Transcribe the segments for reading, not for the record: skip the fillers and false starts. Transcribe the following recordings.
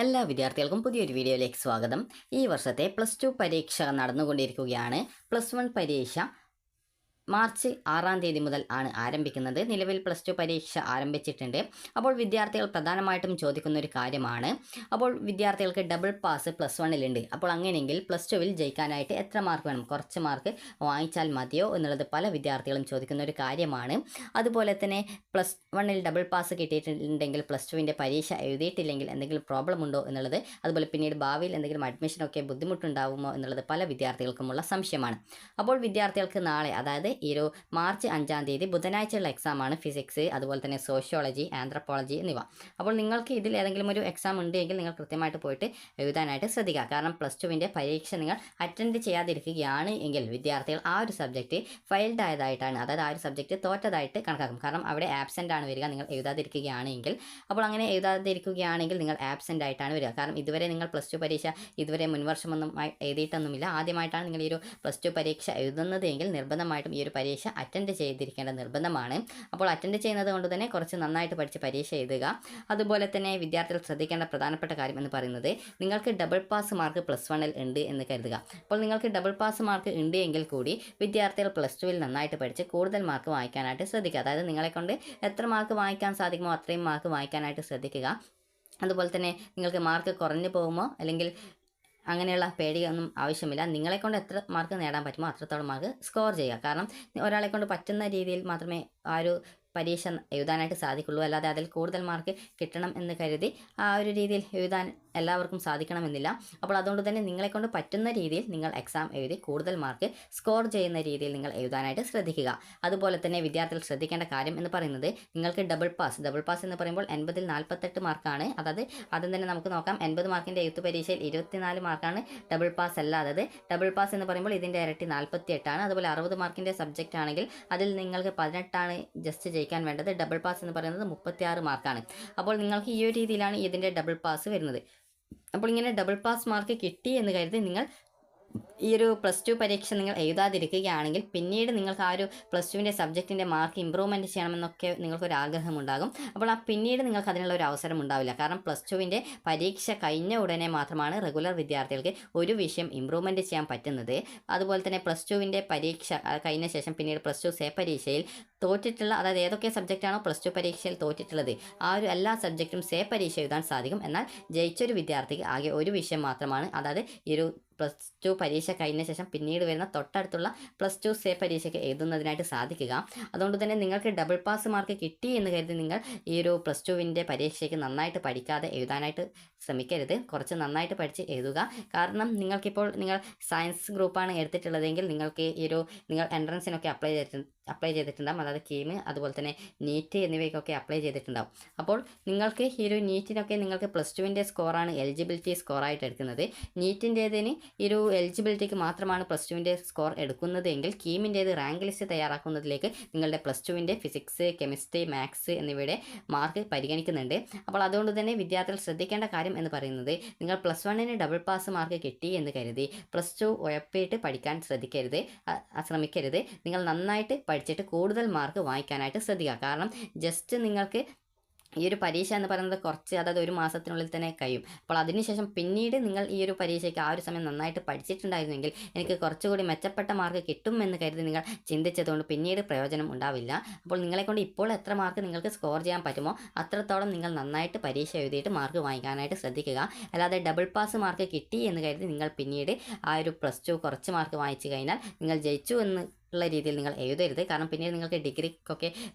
എല്ലാ വിദ്യാർത്ഥികൾക്കും പുതിയൊരു വീഡിയോയിലേക്ക് സ്വാഗതം. ഈ വർഷത്തെ +2 പരീക്ഷ നടന്നുകൊണ്ടിരിക്കുകയാണ്. +1 പരീക്ഷ മാർച്ച് 6-ാം തീയതി മുതൽ ആണ് ആരംഭിക്കുന്നത്. നിലവിൽ +2 പരീക്ഷ ആരംഭിച്ചിട്ടുണ്ട്. അപ്പോൾ വിദ്യാർത്ഥികൾ പ്രധാനമായിട്ടും ചോദിക്കുന്ന ഒരു കാര്യമാണ്, അപ്പോൾ വിദ്യാർത്ഥികൾക്ക് ഡബിൾ പാസ് +1-ലുണ്ട്. അപ്പോൾ അങ്ങനെയെങ്കിൽ +2-വിൽ ജയിക്കാനായിട്ട് എത്ര മാർക്ക് വേണം, കുറച്ച് മാർക്ക് വാങ്ങിച്ചാൽ മതിയോ എന്നുള്ളത് പല വിദ്യാർത്ഥികളും ചോദിക്കുന്ന ഒരു കാര്യമാണ്. അതുപോലെ തന്നെ +1-ൽ ഡബിൾ പാസ് കിട്ടിയിട്ടുണ്ടെങ്കിൽ +2-വിൻ്റെ പരീക്ഷ എഴുതിയിട്ടില്ലെങ്കിൽ എന്തെങ്കിലും പ്രോബ്ലം ഉണ്ടോ എന്നുള്ളത്, അതുപോലെ പിന്നീട് ഭാവിയിൽ എന്തെങ്കിലും അഡ്മിഷനൊക്കെ ബുദ്ധിമുട്ടുണ്ടാകുമോ എന്നുള്ളത് പല വിദ്യാർത്ഥികൾക്കുമുള്ള സംശയമാണ്. അപ്പോൾ വിദ്യാർത്ഥികൾക്ക് നാളെ, അതായത് ഈ ഒരു മാർച്ച് 5-ാം തീയതി ബുധനാഴ്ചയുള്ള എക്സാമാണ് ഫിസിക്സ്, അതുപോലെ തന്നെ സോഷ്യോളജി, ആന്ത്രപ്പോളജി എന്നിവ. അപ്പോൾ നിങ്ങൾക്ക് ഇതിൽ ഏതെങ്കിലും ഒരു എക്സാം ഉണ്ടെങ്കിൽ നിങ്ങൾ കൃത്യമായിട്ട് പോയിട്ട് എഴുതാനായിട്ട് ശ്രദ്ധിക്കുക. കാരണം +2-വിൻ്റെ പരീക്ഷ നിങ്ങൾ അറ്റൻഡ് ചെയ്യാതിരിക്കുകയാണ് എങ്കിൽ വിദ്യാർത്ഥികൾ ആ ഒരു സബ്ജക്റ്റ് ഫെയിൽഡ് ആയതായിട്ടാണ്, അതായത് ആ ഒരു സബ്ജക്റ്റ് തോറ്റതായിട്ട് കണക്കാക്കും. കാരണം അവിടെ ആബ്സെൻ്റ് ആണ് വരിക നിങ്ങൾ എഴുതാതിരിക്കുകയാണെങ്കിൽ. അപ്പോൾ അങ്ങനെ എഴുതാതിരിക്കുകയാണെങ്കിൽ നിങ്ങൾ ആബ്സെൻ്റ് ആയിട്ടാണ് വരിക. കാരണം ഇതുവരെ നിങ്ങൾ +2 പരീക്ഷ ഇതുവരെ മുൻവർഷമൊന്നും എഴുതിയിട്ടൊന്നുമില്ല, ആദ്യമായിട്ടാണ് നിങ്ങൾ ഈ ഒരു +2 പരീക്ഷ എഴുതുന്നത് എങ്കിൽ നിർബന്ധമായിട്ടും ഈ ഒരു പരീക്ഷ അറ്റൻഡ് ചെയ്തിരിക്കേണ്ട നിർബന്ധമാണ്. അപ്പോൾ അറ്റൻഡ് ചെയ്യുന്നത് കൊണ്ട് തന്നെ കുറച്ച് നന്നായിട്ട് പഠിച്ച് പരീക്ഷ എഴുതുക. അതുപോലെ തന്നെ വിദ്യാർത്ഥികൾ ശ്രദ്ധിക്കേണ്ട പ്രധാനപ്പെട്ട കാര്യം എന്ന് പറയുന്നത്, നിങ്ങൾക്ക് ഡബിൾ പാസ് മാർക്ക് +1-ൽ ഉണ്ട് എന്ന് കരുതുക. അപ്പോൾ നിങ്ങൾക്ക് ഡബിൾ പാസ് മാർക്ക് ഉണ്ട് എങ്കിൽ കൂടി വിദ്യാർത്ഥികൾ +2-വിൽ നന്നായിട്ട് പഠിച്ച് കൂടുതൽ മാർക്ക് വാങ്ങിക്കാനായിട്ട് ശ്രദ്ധിക്കുക. അതായത് നിങ്ങളെക്കൊണ്ട് എത്ര മാർക്ക് വാങ്ങിക്കാൻ സാധിക്കുമോ അത്രയും മാർക്ക് വാങ്ങിക്കാനായിട്ട് ശ്രദ്ധിക്കുക. അതുപോലെ തന്നെ നിങ്ങൾക്ക് മാർക്ക് കുറഞ്ഞു പോകുമോ അല്ലെങ്കിൽ അങ്ങനെയുള്ള പേടിയൊന്നും ആവശ്യമില്ല. നിങ്ങളെക്കൊണ്ട് എത്ര മാർക്ക് നേടാൻ പറ്റുമോ അത്രത്തോളം മാർക്ക് സ്കോർ ചെയ്യുക. കാരണം ഒരാളെക്കൊണ്ട് പറ്റുന്ന രീതിയിൽ മാത്രമേ ആ ഒരു പരീക്ഷ എഴുതാനായിട്ട് സാധിക്കുള്ളൂ. അല്ലാതെ അതിൽ കൂടുതൽ മാർക്ക് കിട്ടണം എന്ന് കരുതി ആ ഒരു രീതിയിൽ എഴുതാൻ എല്ലാവർക്കും സാധിക്കണമെന്നില്ല. അപ്പോൾ അതുകൊണ്ട് തന്നെ നിങ്ങളെക്കൊണ്ട് പറ്റുന്ന രീതിയിൽ നിങ്ങൾ എക്സാം എഴുതി കൂടുതൽ മാർക്ക് സ്കോർ ചെയ്യുന്ന രീതിയിൽ നിങ്ങൾ എഴുതാനായിട്ട് ശ്രദ്ധിക്കുക. അതുപോലെ തന്നെ വിദ്യാർത്ഥികൾ ശ്രദ്ധിക്കേണ്ട കാര്യം എന്ന് പറയുന്നത്, നിങ്ങൾക്ക് ഡബിൾ പാസ് എന്ന് പറയുമ്പോൾ 80-ൽ 48 മാർക്കാണ്. അതായത് ആദ്യം തന്നെ നമുക്ക് നോക്കാം, 80 മാർക്കിൻ്റെ എഴുത്ത് പരീക്ഷയിൽ 24 മാർക്കാണ് ഡബിൾ പാസ് അല്ലാതെ. ഡബിൾ പാസ് എന്ന് പറയുമ്പോൾ ഇതിൻ്റെ ഇരട്ടി 48 ആണ്. അതുപോലെ 60 മാർക്കിൻ്റെ സബ്ജക്റ്റ് ആണെങ്കിൽ അതിൽ നിങ്ങൾക്ക് 18 ജസ്റ്റ് ജയിക്കാൻ വേണ്ടത്. ഡബിൾ പാസ് എന്ന് പറയുന്നത് 36 മാർക്കാണ്. അപ്പോൾ നിങ്ങൾക്ക് ഈ ഒരു രീതിയിലാണ് ഇതിൻ്റെ ഡബിൾ പാസ് വരുന്നത്. അപ്പോൾ ഇങ്ങനെ ഡബിൾ പാസ് മാർക്ക് കിട്ടി എന്ന് കരുതി നിങ്ങൾ ഈ ഒരു +2 പരീക്ഷ നിങ്ങൾ എഴുതാതിരിക്കുകയാണെങ്കിൽ പിന്നീട് നിങ്ങൾക്ക് ആ ഒരു +2-വിൻ്റെ സബ്ജക്റ്റിൻ്റെ മാർക്ക് ഇമ്പ്രൂവ്മെൻറ്റ് ചെയ്യണമെന്നൊക്കെ നിങ്ങൾക്കൊരു ആഗ്രഹമുണ്ടാകും. അപ്പോൾ പിന്നീട് നിങ്ങൾക്ക് അതിനുള്ള ഒരു അവസരം ഉണ്ടാവില്ല. കാരണം +2-വിൻ്റെ പരീക്ഷ കഴിഞ്ഞ ഉടനെ മാത്രമാണ് റെഗുലർ വിദ്യാർത്ഥികൾക്ക് ഒരു വിഷയം ഇമ്പ്രൂവ്മെൻറ്റ് ചെയ്യാൻ പറ്റുന്നത്. അതുപോലെ തന്നെ +2-വിൻ്റെ പരീക്ഷ കഴിഞ്ഞ ശേഷം പിന്നീട് +2 സേ പരീക്ഷയിൽ തോറ്റിട്ടുള്ള, അതായത് ഏതൊക്കെ സബ്ജക്റ്റാണോ +2 പരീക്ഷയിൽ തോറ്റിട്ടുള്ളത് ആ ഒരു എല്ലാ സബ്ജക്റ്റും സേ പരീക്ഷ എഴുതാൻ സാധിക്കും. എന്നാൽ ജയിച്ചൊരു വിദ്യാർത്ഥിക്ക് ആകെ ഒരു വിഷയം മാത്രമാണ്, അതായത് ഈ ഒരു +2 പരീക്ഷ കഴിഞ്ഞ ശേഷം പിന്നീട് വരുന്ന തൊട്ടടുത്തുള്ള +2 സേ പരീക്ഷയ്ക്ക് എഴുതുന്നതിനായിട്ട് സാധിക്കുക. അതുകൊണ്ട് തന്നെ നിങ്ങൾക്ക് ഡബിൾ പാസ് മാർക്ക് കിട്ടി എന്ന് കരുതി നിങ്ങൾ ഈ ഒരു +2-വിൻ്റെ പരീക്ഷയ്ക്ക് നന്നായിട്ട് പഠിക്കാതെ എഴുതാനായിട്ട് ശ്രമിക്കരുത്. കുറച്ച് നന്നായിട്ട് പഠിച്ച് എഴുതുക. കാരണം നിങ്ങൾക്കിപ്പോൾ നിങ്ങൾ സയൻസ് ഗ്രൂപ്പാണ് എടുത്തിട്ടുള്ളതെങ്കിൽ നിങ്ങൾക്ക് ഈ ഒരു നിങ്ങൾ എൻട്രൻസിനൊക്കെ അപ്ലൈ ചെയ്തിട്ടുണ്ടാകും. അതായത് കീം, അതുപോലെ തന്നെ നീറ്റ് എന്നിവയ്ക്കൊക്കെ അപ്ലൈ ചെയ്തിട്ടുണ്ടാകും. അപ്പോൾ നിങ്ങൾക്ക് ഈ ഒരു നീറ്റിനൊക്കെ നിങ്ങൾക്ക് +2-വിൻ്റെ സ്കോറാണ് എലിജിബിലിറ്റി സ്കോറായിട്ട് എടുക്കുന്നത്. നീറ്റിൻ്റേതിന് ഈ ഒരു എലിജിബിലിറ്റിക്ക് മാത്രമാണ് +2-വിൻ്റെ സ്കോർ എടുക്കുന്നത് എങ്കിൽ കീമിൻ്റേത് റാങ്ക് ലിസ്റ്റ് തയ്യാറാക്കുന്നതിലേക്ക് നിങ്ങളുടെ +2-വിൻ്റെ ഫിസിക്സ്, കെമിസ്ട്രി, മാത്സ് എന്നിവയുടെ മാർക്ക് പരിഗണിക്കുന്നുണ്ട്. അപ്പോൾ അതുകൊണ്ട് തന്നെ വിദ്യാർത്ഥികൾ ശ്രദ്ധിക്കേണ്ട കാര്യം എന്ന് പറയുന്നത്, നിങ്ങൾ +1-ന് ഡബിൾ പാസ് മാർക്ക് കിട്ടി എന്ന് കരുതി +2 ഉഴപ്പിയിട്ട് പഠിക്കാൻ ശ്രമിക്കരുത്. നിങ്ങൾ നന്നായിട്ട് പഠിച്ചിട്ട് കൂടുതൽ മാർക്ക് വാങ്ങിക്കാനായിട്ട് ശ്രദ്ധിക്കുക. കാരണം ജസ്റ്റ് നിങ്ങൾക്ക് ഈ ഒരു പരീക്ഷ എന്ന് പറയുന്നത് കുറച്ച്, അതായത് ഒരു മാസത്തിനുള്ളിൽ തന്നെ കഴിയും. അപ്പോൾ അതിനുശേഷം പിന്നീട് നിങ്ങൾ ഈ ഒരു പരീക്ഷയ്ക്ക് ആ ഒരു സമയം നന്നായിട്ട് പഠിച്ചിട്ടുണ്ടായിരുന്നെങ്കിൽ എനിക്ക് കുറച്ചുകൂടി മെച്ചപ്പെട്ട മാർക്ക് കിട്ടുമെന്ന് കരുതി നിങ്ങൾ ചിന്തിച്ചതുകൊണ്ട് പിന്നീട് പ്രയോജനം ഉണ്ടാവില്ല. അപ്പോൾ നിങ്ങളെക്കൊണ്ട് ഇപ്പോൾ എത്ര മാർക്ക് നിങ്ങൾക്ക് സ്കോർ ചെയ്യാൻ പറ്റുമോ അത്രത്തോളം നിങ്ങൾ നന്നായിട്ട് പരീക്ഷ എഴുതിയിട്ട് മാർക്ക് വാങ്ങിക്കാനായിട്ട് ശ്രദ്ധിക്കുക. അല്ലാതെ ഡബിൾ പാസ് മാർക്ക് കിട്ടി എന്ന് കരുതി നിങ്ങൾ പിന്നീട് ആ ഒരു +2 കുറച്ച് മാർക്ക് വാങ്ങിച്ചു കഴിഞ്ഞാൽ നിങ്ങൾ ജയിച്ചു എന്ന് ഉള്ള രീതിയിൽ നിങ്ങൾ എഴുതരുത്. കാരണം പിന്നീട് നിങ്ങൾക്ക് ഡിഗ്രിക്കൊക്കെ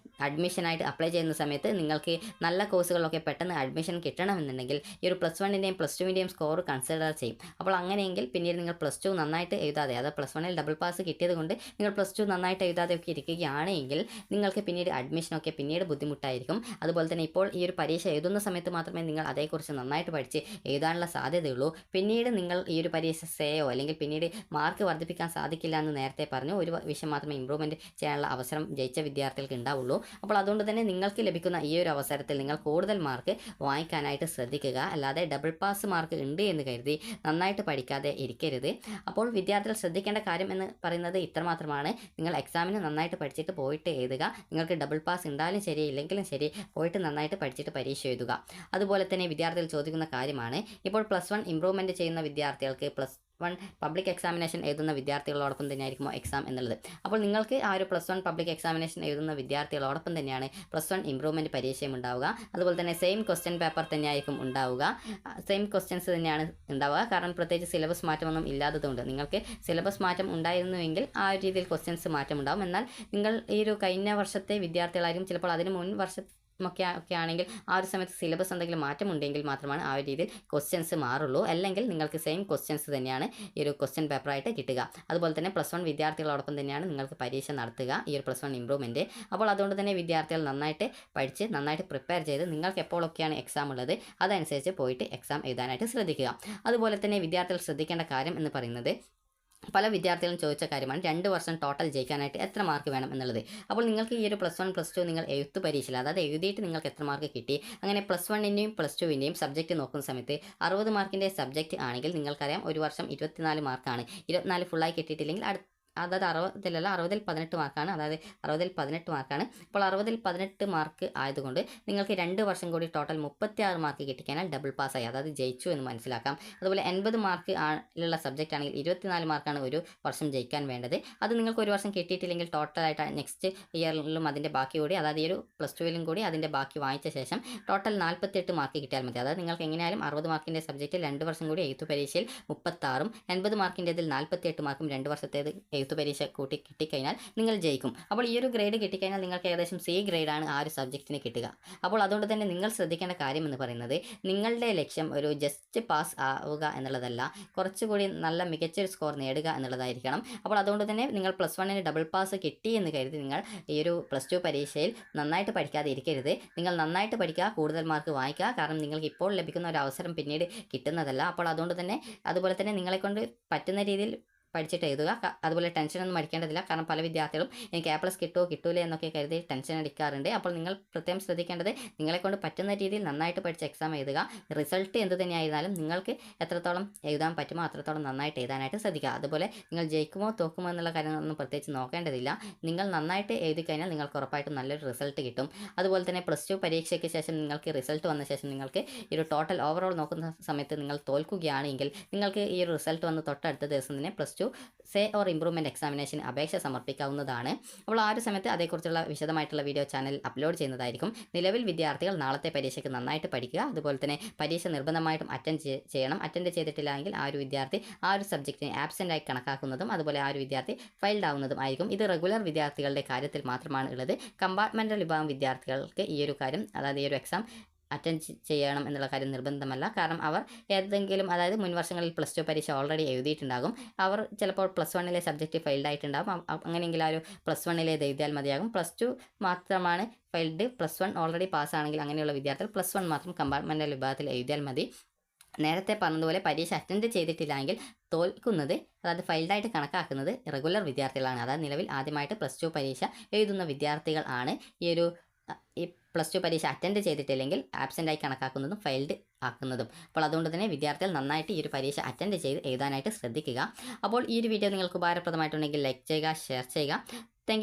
അഡ്മിഷനായിട്ട് അപ്ലൈ ചെയ്യുന്ന സമയത്ത് നിങ്ങൾക്ക് നല്ല കോഴ്സുകളിലൊക്കെ പെട്ടെന്ന് അഡ്മിഷൻ കിട്ടണമെന്നുണ്ടെങ്കിൽ ഈ ഒരു +1-ൻ്റെയും +2-ൻ്റെയും സ്കോർ കൺസിഡർ ചെയ്യും. അപ്പോൾ അങ്ങനെയെങ്കിൽ പിന്നീട് നിങ്ങൾ +2 നന്നായിട്ട് എഴുതാതെ, അതായത് +1-ൽ ഡബിൾ പാസ് കിട്ടിയത് കൊണ്ട് നിങ്ങൾ +2 നന്നായിട്ട് എഴുതാതെയൊക്കെ ഇരിക്കുകയാണെങ്കിൽ നിങ്ങൾക്ക് പിന്നീട് അഡ്മിഷനൊക്കെ പിന്നീട് ബുദ്ധിമുട്ടായിരിക്കും. അതുപോലെ തന്നെ ഇപ്പോൾ ഈ ഒരു പരീക്ഷ എഴുതുന്ന സമയത്ത് മാത്രമേ നിങ്ങൾ അതേക്കുറിച്ച് നന്നായിട്ട് പഠിച്ച് എഴുതാനുള്ള സാധ്യതയുള്ളൂ. പിന്നീട് നിങ്ങൾ ഈ ഒരു പരീക്ഷ സേയോ അല്ലെങ്കിൽ പിന്നീട് മാർക്ക് വർദ്ധിപ്പിക്കാൻ സാധിക്കില്ല എന്ന് നേരത്തെ പറഞ്ഞു. ഒരു പ്രാവശ്യം മാത്രമേ ഇമ്പ്രൂവ്മെൻറ്റ് ചെയ്യാനുള്ള അവസരം ജയിച്ച വിദ്യാർത്ഥികൾക്ക് ഉണ്ടാവുള്ളൂ. അപ്പോൾ അതുകൊണ്ട് തന്നെ നിങ്ങൾക്ക് ലഭിക്കുന്ന ഈ ഒരു അവസരത്തിൽ നിങ്ങൾ കൂടുതൽ മാർക്ക് വാങ്ങിക്കാനായിട്ട് ശ്രദ്ധിക്കുക. അല്ലാതെ ഡബിൾ പാസ് മാർക്ക് ഉണ്ട് എന്ന് കരുതി നന്നായിട്ട് പഠിക്കാതെ ഇരിക്കരുത്. അപ്പോൾ വിദ്യാർത്ഥികൾ ശ്രദ്ധിക്കേണ്ട കാര്യം എന്ന് പറയുന്നത് ഇത്രമാത്രമാണ്. നിങ്ങൾ എക്സാമിന് നന്നായിട്ട് പഠിച്ചിട്ട് പോയിട്ട് എഴുതുക. നിങ്ങൾക്ക് ഡബിൾ പാസ് ഉണ്ടായാലും ശരി ഇല്ലെങ്കിലും ശരി പോയിട്ട് നന്നായിട്ട് പഠിച്ചിട്ട് പരീക്ഷ എഴുതുക. അതുപോലെ തന്നെ വിദ്യാർത്ഥികൾ ചോദിക്കുന്ന കാര്യമാണ്, ഇപ്പോൾ +1 ഇമ്പ്രൂവ്മെൻറ്റ് ചെയ്യുന്ന വിദ്യാർത്ഥികൾക്ക് +1 പബ്ലിക് എക്സാമിനേഷൻ എഴുതുന്ന വിദ്യാർത്ഥികളോടൊപ്പം തന്നെയായിരിക്കുമോ എക്സാം എന്നുള്ളത്. അപ്പോൾ നിങ്ങൾക്ക് ആ ഒരു +1 പബ്ലിക് എക്സാമിനേഷൻ എഴുതുന്ന വിദ്യാർത്ഥികളോടൊപ്പം തന്നെയാണ് +1 ഇമ്പ്രൂവ്മെൻറ്റ് പരീക്ഷയും ഉണ്ടാവുക. അതുപോലെ തന്നെ സെയിം ക്വസ്റ്റ്യൻ പേപ്പർ തന്നെയായിരിക്കും ഉണ്ടാവുക. സെയിം ക്വസ്റ്റ്യൻസ് തന്നെയാണ് ഉണ്ടാവുക. കാരണം പ്രത്യേകിച്ച് സിലബസ് മാറ്റമൊന്നും ഇല്ലാത്തതുകൊണ്ട്. നിങ്ങൾക്ക് സിലബസ് മാറ്റം ഉണ്ടായിരുന്നുവെങ്കിൽ ആ ഒരു രീതിയിൽ ക്വസ്റ്റ്യൻസ് മാറ്റം ഉണ്ടാവും. എന്നാൽ നിങ്ങൾ ഈ ഒരു കഴിഞ്ഞ വർഷത്തെ വിദ്യാർത്ഥികളായിരിക്കും, ചിലപ്പോൾ അതിന് മുൻ ഒക്കെ ആണെങ്കിൽ ആ ഒരു സമയത്ത് സിലബസ് എന്തെങ്കിലും മാറ്റമുണ്ടെങ്കിൽ മാത്രമാണ് ആ ഒരു രീതിയിൽ ക്വസ്റ്റ്യൻസ് മാറുള്ളൂ. അല്ലെങ്കിൽ നിങ്ങൾക്ക് സെയിം ക്വസ്റ്റ്യൻസ് തന്നെയാണ് ഈ ഒരു ക്വസ്റ്റ്യൻ പേപ്പറായിട്ട് കിട്ടുക. അതുപോലെ തന്നെ +1 വിദ്യാർത്ഥികളോടൊപ്പം തന്നെയാണ് നിങ്ങൾക്ക് പരീക്ഷ നടത്തുക, ഈ ഒരു +1 ഇമ്പ്രൂവ്മെൻറ്റ്. അപ്പോൾ അതുകൊണ്ട് തന്നെ വിദ്യാർത്ഥികൾ നന്നായിട്ട് പഠിച്ച് നന്നായിട്ട് പ്രിപ്പയർ ചെയ്ത് നിങ്ങൾക്ക് എപ്പോഴൊക്കെയാണ് എക്സാം ഉള്ളത് അതനുസരിച്ച് പോയിട്ട് എക്സാം എഴുതാനായിട്ട് ശ്രദ്ധിക്കുക. അതുപോലെ തന്നെ വിദ്യാർത്ഥികൾ ശ്രദ്ധിക്കേണ്ട കാര്യം എന്ന് പറയുന്നത്, പല വിദ്യാർത്ഥികളും ചോദിച്ച കാര്യമാണ് 2 വർഷം ടോട്ടൽ ജയിക്കാനായിട്ട് എത്ര മാർക്ക് വേണം എന്നുള്ളത്. അപ്പോൾ നിങ്ങൾക്ക് ഈ ഒരു +1 +2 നിങ്ങൾ എഴുത്ത് പരീക്ഷയിൽ, അതായത് എഴുതിയിട്ട് നിങ്ങൾക്ക് എത്ര മാർക്ക് കിട്ടി, അങ്ങനെ +1ൻ്റെയും +2ൻ്റെയും സബ്ജക്റ്റ് നോക്കുന്ന സമയത്ത് 60 മാർക്കിൻ്റെ സബ്ജക്റ്റ് ആണെങ്കിൽ നിങ്ങൾക്കറിയാം ഒരു വർഷം 24 മാർക്കാണ്. 24 ഫുള്ളായി കിട്ടിയിട്ടില്ലെങ്കിൽ അതായത് 60 60ൽ 18 മാർക്കാണ്. അതായത് 60ൽ 18 മാർക്കാണ്. അപ്പോൾ 60ൽ 18 മാർക്ക് ആയതുകൊണ്ട് നിങ്ങൾക്ക് 2 വർഷം കൂടി ടോട്ടൽ 36 മാർക്ക് കിട്ടിക്കഴിഞ്ഞാൽ ഡബിൾ പാസ്സായി, അതായത് ജയിച്ചു എന്ന് മനസ്സിലാക്കാം. അതുപോലെ 80 മാർക്ക് ഉള്ള സബ്ജക്റ്റ് ആണെങ്കിൽ 24 മാർക്കാണ് ഒരു വർഷം ജയിക്കാൻ വേണ്ടത്. അത് നിങ്ങൾക്ക് ഒരു വർഷം കിട്ടിയിട്ടില്ലെങ്കിൽ ടോട്ടലായിട്ട് നെക്സ്റ്റ് ഇയറിലും അതിൻ്റെ ബാക്കി കൂടി, അതായത് ഈ ഒരു +2ലും കൂടി അതിൻ്റെ ബാക്കി വാങ്ങിച്ച ശേഷം ടോട്ടൽ 48 മാർക്ക് കിട്ടിയാൽ മതി. അതായത് നിങ്ങൾക്ക് എങ്ങനെയായാലും 60 മാർക്കിൻ്റെ സബ്ജക്റ്റിൽ 2 വർഷം കൂടി എഴുത്തു പരീക്ഷയിൽ 36ഉം 80 മാർക്കിൻ്റെതിൽ 48 മാർക്കും 2 വർഷത്തേത് എഴുത്തു പരീക്ഷ കൂട്ടി കിട്ടിക്കഴിഞ്ഞാൽ നിങ്ങൾ ജയിക്കും. അപ്പോൾ ഈ ഒരു ഗ്രേഡ് കിട്ടിക്കഴിഞ്ഞാൽ നിങ്ങൾക്ക് ഏകദേശം C ഗ്രേഡാണ് ആ ഒരു സബ്ജക്റ്റിന് കിട്ടുക. അപ്പോൾ അതുകൊണ്ട് തന്നെ നിങ്ങൾ ശ്രദ്ധിക്കേണ്ട കാര്യം എന്ന് പറയുന്നത്, നിങ്ങളുടെ ലക്ഷ്യം ഒരു ജസ്റ്റ് പാസ് ആവുക എന്നുള്ളതല്ല, കുറച്ചുകൂടി നല്ല മികച്ചൊരു സ്കോർ നേടുക എന്നുള്ളതായിരിക്കണം. അപ്പോൾ അതുകൊണ്ട് തന്നെ നിങ്ങൾ +1ന് ഡബിൾ പാസ് കിട്ടി എന്ന് കരുതി നിങ്ങൾ ഈ ഒരു +2 പരീക്ഷയിൽ നന്നായിട്ട് പഠിക്കാതെ ഇരിക്കരുത്. നിങ്ങൾ നന്നായിട്ട് പഠിക്കുക, കൂടുതൽ മാർക്ക് വാങ്ങിക്കുക. കാരണം നിങ്ങൾക്ക് ഇപ്പോൾ ലഭിക്കുന്ന ഒരു അവസരം പിന്നീട് കിട്ടുന്നതല്ല. അപ്പോൾ അതുകൊണ്ട് തന്നെ അതുപോലെ തന്നെ നിങ്ങളെക്കൊണ്ട് പറ്റുന്ന രീതിയിൽ പഠിച്ചിട്ട് എഴുതുക. അതുപോലെ ടെൻഷനൊന്നും അടിക്കേണ്ടതില്ല. കാരണം പല വിദ്യാർത്ഥികളും എനിക്ക് A+ കിട്ടുമോ കിട്ടൂലേ എന്നൊക്കെ കരുതി ടെൻഷൻ അടിക്കാറുണ്ട്. അപ്പോൾ നിങ്ങൾ പ്രത്യേകം ശ്രദ്ധിക്കേണ്ടത്, നിങ്ങളെക്കൊണ്ട് പറ്റുന്ന രീതിയിൽ നന്നായിട്ട് പഠിച്ച് എക്സാം എഴുതുക. റിസൾട്ട് എന്ത് തന്നെയായിരുന്നാലും നിങ്ങൾക്ക് എത്രത്തോളം എഴുതാൻ പറ്റുമോ അത്രത്തോളം നന്നായിട്ട് എഴുതാനായിട്ട് ശ്രദ്ധിക്കുക. അതുപോലെ നിങ്ങൾ ജയിക്കുമോ തോക്കുമോ എന്നുള്ള കാര്യങ്ങളൊന്നും പ്രത്യേകിച്ച് നോക്കേണ്ടതില്ല. നിങ്ങൾ നന്നായിട്ട് എഴുതി കഴിഞ്ഞാൽ നിങ്ങൾക്ക് ഉറപ്പായിട്ടും നല്ലൊരു റിസൾട്ട് കിട്ടും. അതുപോലെ തന്നെ +2 പരീക്ഷയ്ക്ക് ശേഷം നിങ്ങൾക്ക് റിസൾട്ട് വന്ന ശേഷം നിങ്ങൾക്ക് ഈ ഒരു ടോട്ടൽ ഓവറോൾ നോക്കുന്ന സമയത്ത് നിങ്ങൾ തോൽക്കുകയാണെങ്കിൽ നിങ്ങൾക്ക് ഈ ഒരു റിസൾട്ട് വന്ന് തൊട്ടടുത്ത ദിവസം തന്നെ +2 സേ ഓർ ഇമ്പ്രൂവ്മെൻറ്റ് എക്സാമിനേഷൻ അപേക്ഷ സമർപ്പിക്കാവുന്നതാണ്. അപ്പോൾ ആ ഒരു സമയത്ത് അതേക്കുറിച്ചുള്ള വിശദമായിട്ടുള്ള വീഡിയോ ചാനൽ അപ്ലോഡ് ചെയ്യുന്നതായിരിക്കും. നിലവിൽ വിദ്യാർത്ഥികൾ നാളത്തെ പരീക്ഷയ്ക്ക് നന്നായിട്ട് പഠിക്കുക. അതുപോലെ തന്നെ പരീക്ഷ നിർബന്ധമായിട്ടും അറ്റൻഡ് ചെയ്തിട്ടില്ലെങ്കിൽ ആ ഒരു വിദ്യാർത്ഥി ആ ഒരു സബ്ജക്റ്റിനെ ആബ്സെൻ്റ് ആയി കണക്കാക്കുന്നതും അതുപോലെ ആ ഒരു വിദ്യാർത്ഥി ഫെയിൽഡ് ആവുന്നതും ആയിരിക്കും. ഇത് റെഗുലർ വിദ്യാർത്ഥികളുടെ കാര്യത്തിൽ മാത്രമാണ് ഉള്ളത്. കമ്പാർട്ട്മെൻ്റൽ വിഭാഗം വിദ്യാർത്ഥികൾക്ക് ഈ ഒരു കാര്യം, അതായത് ഈ ഒരു എക്സാം അറ്റൻഡ് ചെയ്യണം എന്നുള്ള കാര്യം നിർബന്ധമല്ല. കാരണം അവർ ഏതെങ്കിലും, അതായത് മുൻ വർഷങ്ങളിൽ +2 പരീക്ഷ ഓൾറെഡി എഴുതിയിട്ടുണ്ടാകും. അവർ ചിലപ്പോൾ +1ലെ സബ്ജക്റ്റ് ഫെയിൽഡ് ആയിട്ടുണ്ടാകും. അങ്ങനെയെങ്കിൽ ആ ഒരു +1ലേത് എഴുതിയാൽ മതിയാകും. +2 മാത്രമാണ് ഫെയിൽഡ്. +1 ഓൾറെഡി പാസ്സാണെങ്കിൽ അങ്ങനെയുള്ള വിദ്യാർത്ഥികൾ +1 മാത്രം കമ്പാർട്ട്മെൻ്റൽ വിഭാഗത്തിൽ എഴുതിയാൽ മതി. നേരത്തെ പറഞ്ഞതുപോലെ പരീക്ഷ അറ്റൻഡ് ചെയ്തിട്ടില്ലെങ്കിൽ തോൽക്കുന്നത്, അതായത് ഫെയിൽഡായിട്ട് കണക്കാക്കുന്നത് റെഗുലർ വിദ്യാർത്ഥികളാണ്. അതായത് നിലവിൽ ആദ്യമായിട്ട് +2 പരീക്ഷ എഴുതുന്ന വിദ്യാർത്ഥികൾ ആണ് ഈ +2 പരീക്ഷ അറ്റൻഡ് ചെയ്തിട്ടില്ലെങ്കിൽ ആബ്സെൻ്റായി കണക്കാക്കുന്നതും ഫെയിൽഡ് ആക്കുന്നതും. അപ്പോൾ അതുകൊണ്ട് തന്നെ വിദ്യാർത്ഥികൾ നന്നായിട്ട് ഈ ഒരു പരീക്ഷ അറ്റൻഡ് ചെയ്ത് എഴുതാനായിട്ട് ശ്രദ്ധിക്കുക. അപ്പോൾ ഈ ഒരു വീഡിയോ നിങ്ങൾക്ക് ഉപകാരപ്രദമായിട്ടുണ്ടെങ്കിൽ ലൈക്ക് ചെയ്യുക, ഷെയർ ചെയ്യുക. Thank you.